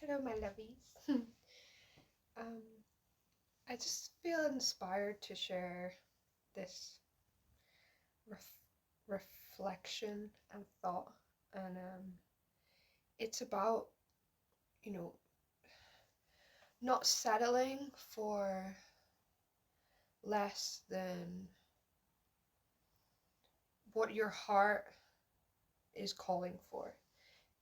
Hello, my lovies. um, I just feel inspired to share this reflection and thought, and it's about, you know, not settling for less than what your heart is calling for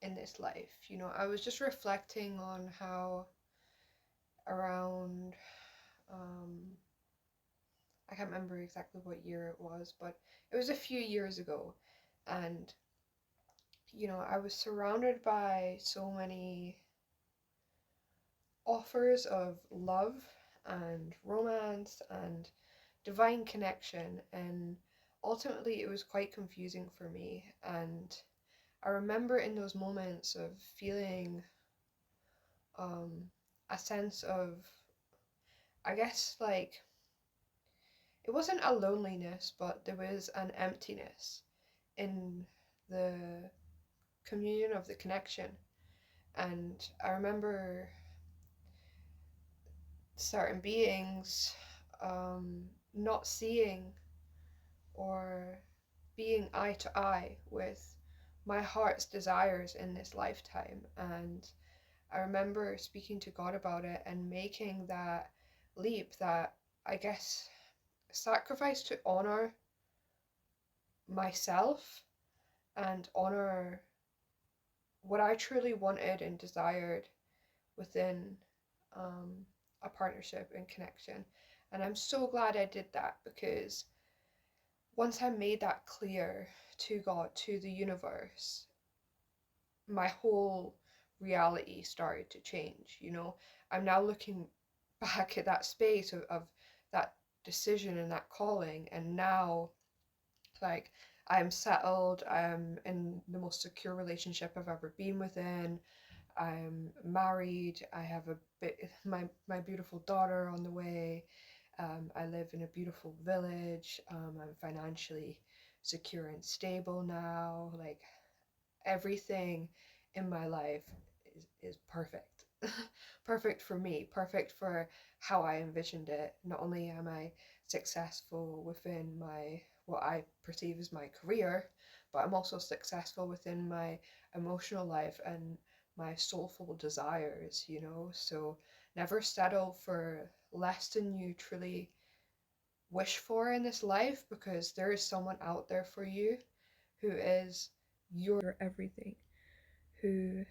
in this life. I was just reflecting on how around I can't remember exactly what year it was, but it was a few years ago. And, I was surrounded by so many offers of love and romance and divine connection. And ultimately, it was quite confusing for me. And I remember in those moments of feeling um, a sense of, I guess, like, it wasn't a loneliness, but there was an emptiness in the communion of the connection. And I remember certain beings not seeing or being eye to eye with my heart's desires in this lifetime. And I remember speaking to God about it and making that leap, that, I guess, sacrifice to honor myself and honor what I truly wanted and desired within a partnership and connection. And I'm so glad I did that, because once I made that clear to God, to the universe, my whole reality started to change. I'm now looking back at that space of that decision and that calling, and now, like, I'm settled, I'm in the most secure relationship I've ever been within. I'm married. I have my beautiful daughter on the way. I live in a beautiful village. I'm financially secure and stable now. Like, everything in my life is perfect. Perfect for me, perfect for how I envisioned it. Not only am I successful within what I perceive as my career, but I'm also successful within my emotional life and my soulful desires. So never settle for less than you truly wish for in this life, because there is someone out there for you who is your everything, who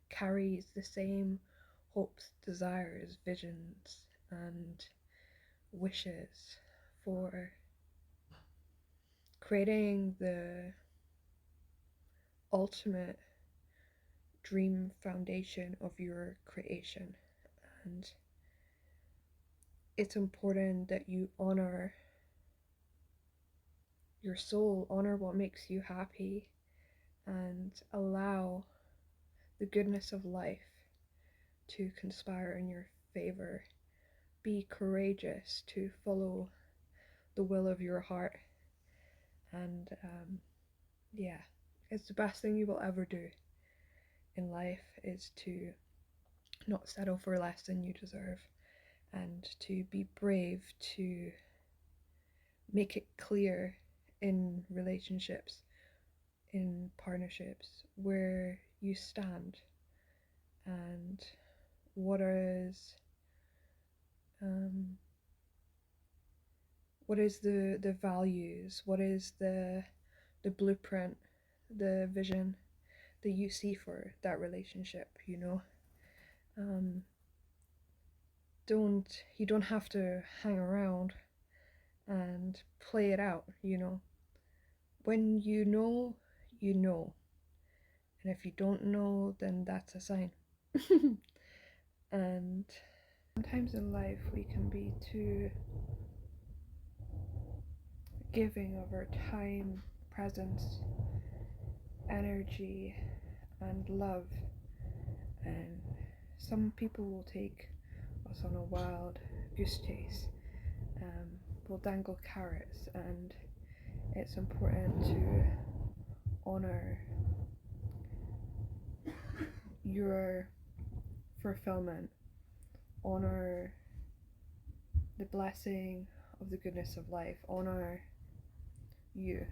carries the same hopes, desires, visions, and wishes for creating the ultimate dream foundation of your creation. And it's important that you honor your soul, honor what makes you happy, and allow the goodness of life to conspire in your favor. Be courageous to follow the will of your heart. And yeah, it's the best thing you will ever do in life, is to not settle for less than you deserve, and to be brave to make it clear in relationships, in partnerships, where you stand and what is the values, what is the blueprint, the vision that you see for that relationship. You don't have to hang around and play it out. When you know, you know. And if you don't know, then that's a sign. And sometimes in life we can be too giving of our time, presence, energy, and love. And some people will take us on a wild goose chase, will dangle carrots, and it's important to honor your fulfillment, honor the blessing of the goodness of life, honor you,